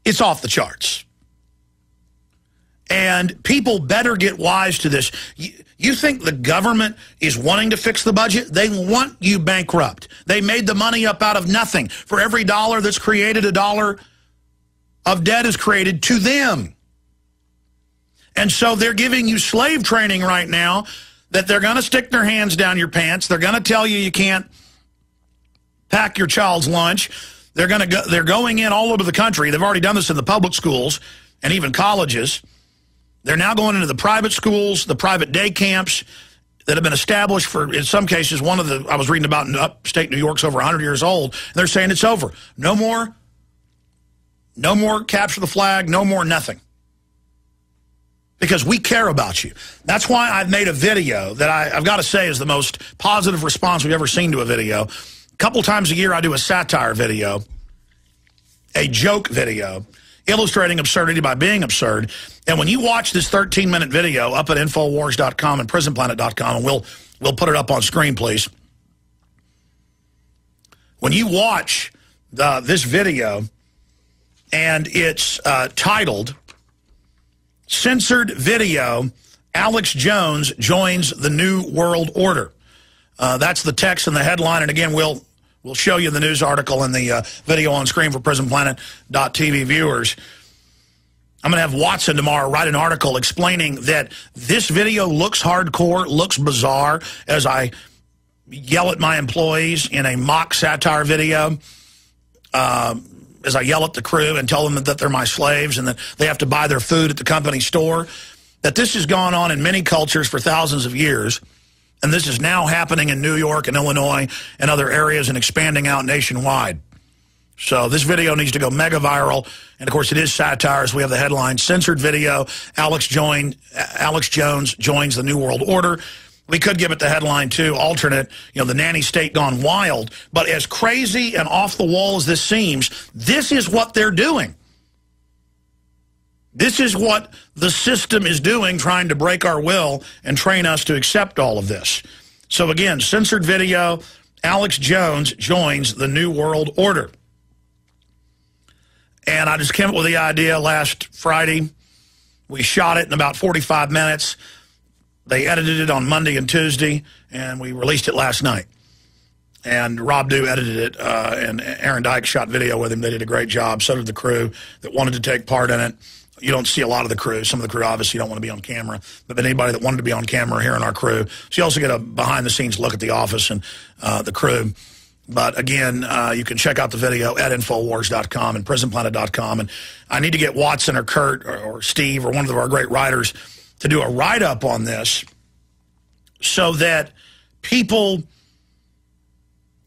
It's off the charts. And people better get wise to this. You think the government is wanting to fix the budget? They want you bankrupt. They made the money up out of nothing. For every dollar that's created, a dollar of debt is created to them. And so they're giving you slave training right now that they're going to stick their hands down your pants. They're going to tell you can't pack your child's lunch. They're going in all over the country. They've already done this in the public schools and even colleges. They're now going into the private schools, the private day camps that have been established for, in some cases, one of the, I was reading about in upstate New York's over 100 years old, and they're saying it's over. No more capture the flag, no more nothing. Because we care about you. That's why I've made a video that I've got to say is the most positive response we've ever seen to a video. A couple times a year I do a satire video, a joke video, illustrating absurdity by being absurd. And when you watch this 13-minute video up at Infowars.com and PrisonPlanet.com, and we'll put it up on screen, please. When you watch this video, and it's titled, Censored Video, Alex Jones Joins the New World Order. That's the text and the headline. And again, we'll show you the news article and the video on screen for PrisonPlanet.tv viewers. I'm going to have Watson tomorrow write an article explaining that this video looks hardcore, looks bizarre, as I yell at my employees in a mock satire video, as I yell at the crew and tell them that they're my slaves and that they have to buy their food at the company store, that this has gone on in many cultures for thousands of years. And this is now happening in New York and Illinois and other areas and expanding out nationwide. So this video needs to go mega viral. And, of course, it is satire, as we have the headline, Censored Video, Alex Jones Joins the New World Order. We could give it the headline, too, alternate, the nanny state gone wild. But as crazy and off the wall as this seems, this is what they're doing. This is what the system is doing, trying to break our will and train us to accept all of this. So, again, Censored Video, Alex Jones Joins the New World Order. And I just came up with the idea last Friday. We shot it in about 45 minutes. They edited it on Monday and Tuesday, and we released it last night. And Rob Dew edited it, and Aaron Dyke shot video with him. They did a great job. So did the crew that wanted to take part in it. You don't see a lot of the crew. Some of the crew obviously don't want to be on camera. But anybody that wanted to be on camera here in our crew. So you also get a behind-the-scenes look at the office and the crew. But, again, you can check out the video at Infowars.com and PrisonPlanet.com. And I need to get Watson or Kurt or Steve or one of our great writers to do a write-up on this so that people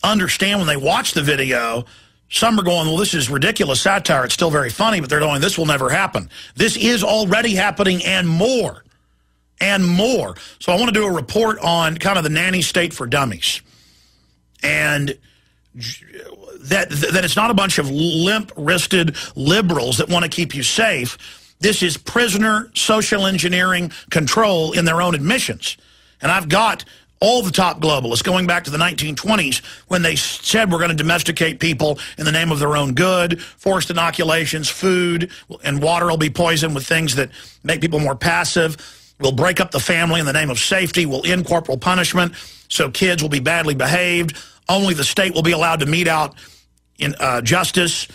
understand when they watch the video. Some are going, well, this is ridiculous satire. It's still very funny, but they're going, this will never happen. This is already happening and more. And more. So I want to do a report on kind of the nanny state for dummies. And that it's not a bunch of limp-wristed liberals that want to keep you safe. This is prisoner social engineering control in their own admissions. And I've got all the top globalists going back to the 1920s when they said we're going to domesticate people in the name of their own good, forced inoculations, food, and water will be poisoned with things that make people more passive. We'll break up the family in the name of safety. We'll end corporal punishment so kids will be badly behaved. Only the state will be allowed to mete out in justice,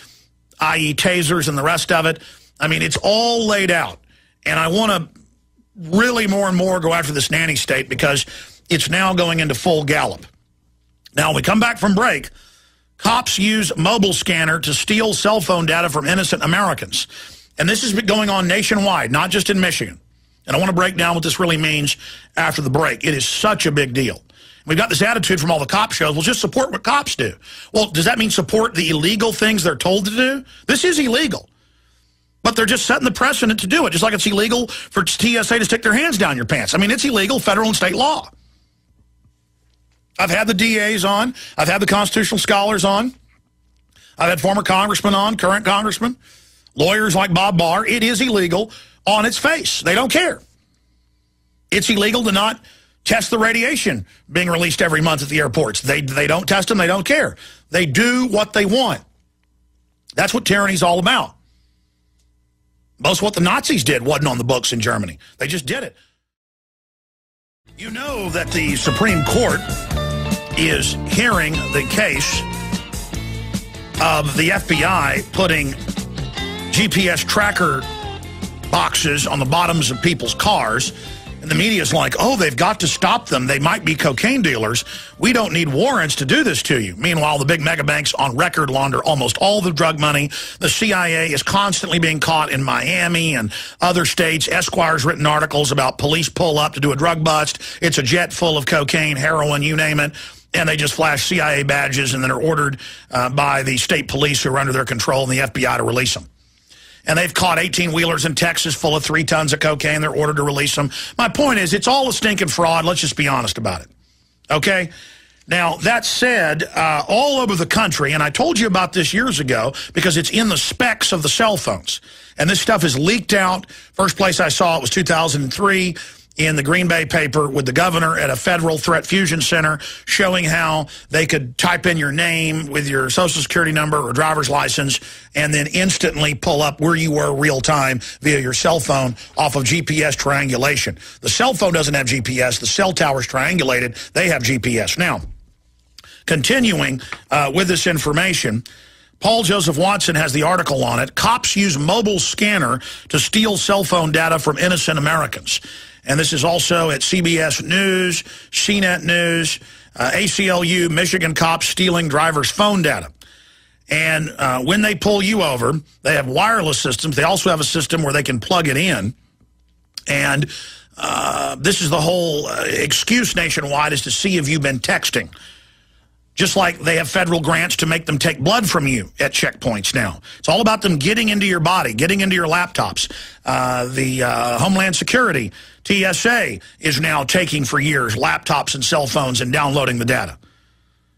i.e. tasers and the rest of it. I mean, it's all laid out. And I want to really more and more go after this nanny state because it's now going into full gallop. Now, when we come back from break, cops use mobile scanner to steal cell phone data from innocent Americans. And this has been going on nationwide, not just in Michigan. And I want to break down what this really means after the break. It is such a big deal. We've got this attitude from all the cop shows, well, just support what cops do. Well, does that mean support the illegal things they're told to do? This is illegal. But they're just setting the precedent to do it, just like it's illegal for TSA to stick their hands down your pants. I mean, it's illegal, federal and state law. I've had the DAs on. I've had the constitutional scholars on. I've had former congressmen on, current congressmen, lawyers like Bob Barr. It is illegal on its face. They don't care. It's illegal to not test the radiation being released every month at the airports. They don't test them. They don't care. They do what they want. That's what tyranny's all about. Most of what the Nazis did wasn't on the books in Germany. They just did it. You know that the Supreme Court is hearing the case of the FBI putting GPS tracker boxes on the bottoms of people's cars. And the media's like, oh, they've got to stop them. They might be cocaine dealers. We don't need warrants to do this to you. Meanwhile, the big mega banks on record launder almost all the drug money. The CIA is constantly being caught in Miami and other states. Esquire's written articles about police pull up to do a drug bust. It's a jet full of cocaine, heroin, you name it. And they just flash CIA badges and then are ordered by the state police who are under their control and the FBI to release them. And they've caught 18-wheelers in Texas full of 3 tons of cocaine. They're ordered to release them. My point is, it's all a stinking fraud. Let's just be honest about it. Okay? Now, that said, all over the country, and I told you about this years ago because it's in the specs of the cell phones. And this stuff is leaked out. First place I saw it was 2003 in the Green Bay paper with the governor at a federal threat fusion center showing how they could type in your name with your social security number or driver's license and then instantly pull up where you were real time via your cell phone off of GPS triangulation. The cell phone doesn't have GPS. The cell tower's triangulated. They have GPS. Now, continuing with this information, Paul Joseph Watson has the article on it. Cops use mobile scanner to steal cell phone data from innocent Americans. And this is also at CBS News, CNET News, ACLU, Michigan cops stealing drivers' phone data. And when they pull you over, they have wireless systems. They also have a system where they can plug it in. And this is the whole excuse nationwide is to see if you've been texting. Just like they have federal grants to make them take blood from you at checkpoints now. It's all about them getting into your body, getting into your laptops. The Homeland Security, TSA, is now taking for years laptops and cell phones and downloading the data.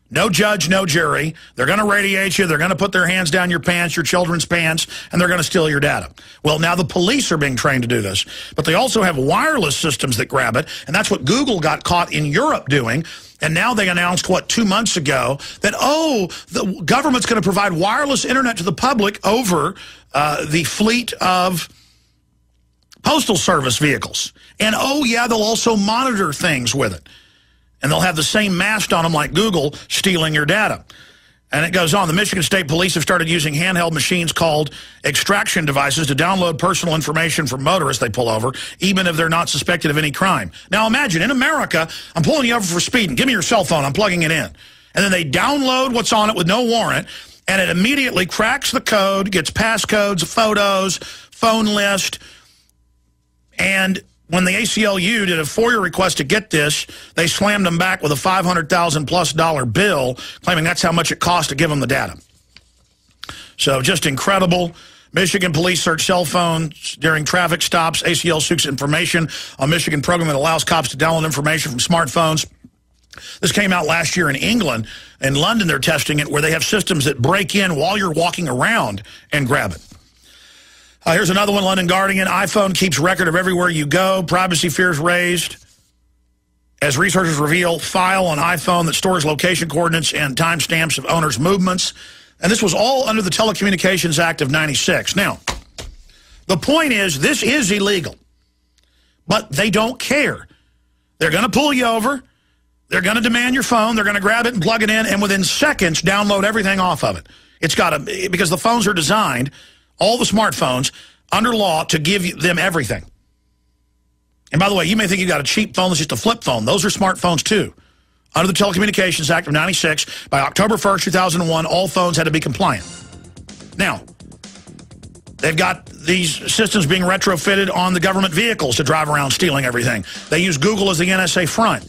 No judge, no jury. They're going to radiate you. They're going to put their hands down your pants, your children's pants, and they're going to steal your data. Well, now the police are being trained to do this. But they also have wireless systems that grab it, and that's what Google got caught in Europe doing. And now they announced, 2 months ago, that, the government's going to provide wireless internet to the public over the fleet of Postal Service vehicles. And, yeah, they'll also monitor things with it. And they'll have the same mast on them like Google stealing your data. And it goes on. The Michigan State Police have started using handheld machines called extraction devices to download personal information from motorists they pull over, even if they're not suspected of any crime. Now imagine, in America, I'm pulling you over for speeding. Give me your cell phone. I'm plugging it in. And then they download what's on it with no warrant, and it immediately cracks the code, gets passcodes, photos, phone list, and when the ACLU did a FOIA request to get this, they slammed them back with a $500,000+ bill, claiming that's how much it cost to give them the data. So just incredible. Michigan police search cell phones during traffic stops. ACL seeks information on Michigan program that allows cops to download information from smartphones. This came out last year in England. In London, they're testing it where they have systems that break in while you're walking around and grab it. Here's another one, London Guardian. iPhone keeps record of everywhere you go. Privacy fears raised. As researchers reveal, file on iPhone that stores location coordinates and timestamps of owners' movements. And this was all under the Telecommunications Act of '96. Now, the point is, this is illegal. But they don't care. They're going to pull you over. They're going to demand your phone. They're going to grab it and plug it in, and within seconds, download everything off of it. It's got to, because the phones are designed, all the smartphones, under law to give them everything. And by the way, you may think you got a cheap phone that's just a flip phone. Those are smartphones too. Under the Telecommunications Act of '96, by October 1st, 2001, all phones had to be compliant. Now, they've got these systems being retrofitted on the government vehicles to drive around stealing everything. They use Google as the NSA front.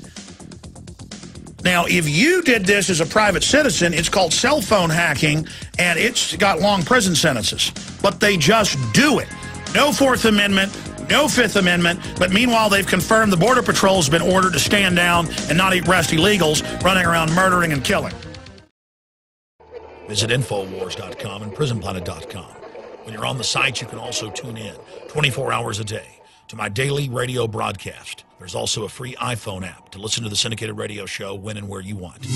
Now, if you did this as a private citizen, it's called cell phone hacking, and it's got long prison sentences. But they just do it. No Fourth Amendment, no Fifth Amendment, but meanwhile, they've confirmed the Border Patrol has been ordered to stand down and not arrest illegals running around murdering and killing. Visit Infowars.com and PrisonPlanet.com. When you're on the site, you can also tune in 24 hours a day to my daily radio broadcast. There's also a free iPhone app to listen to the syndicated radio show when and where you want.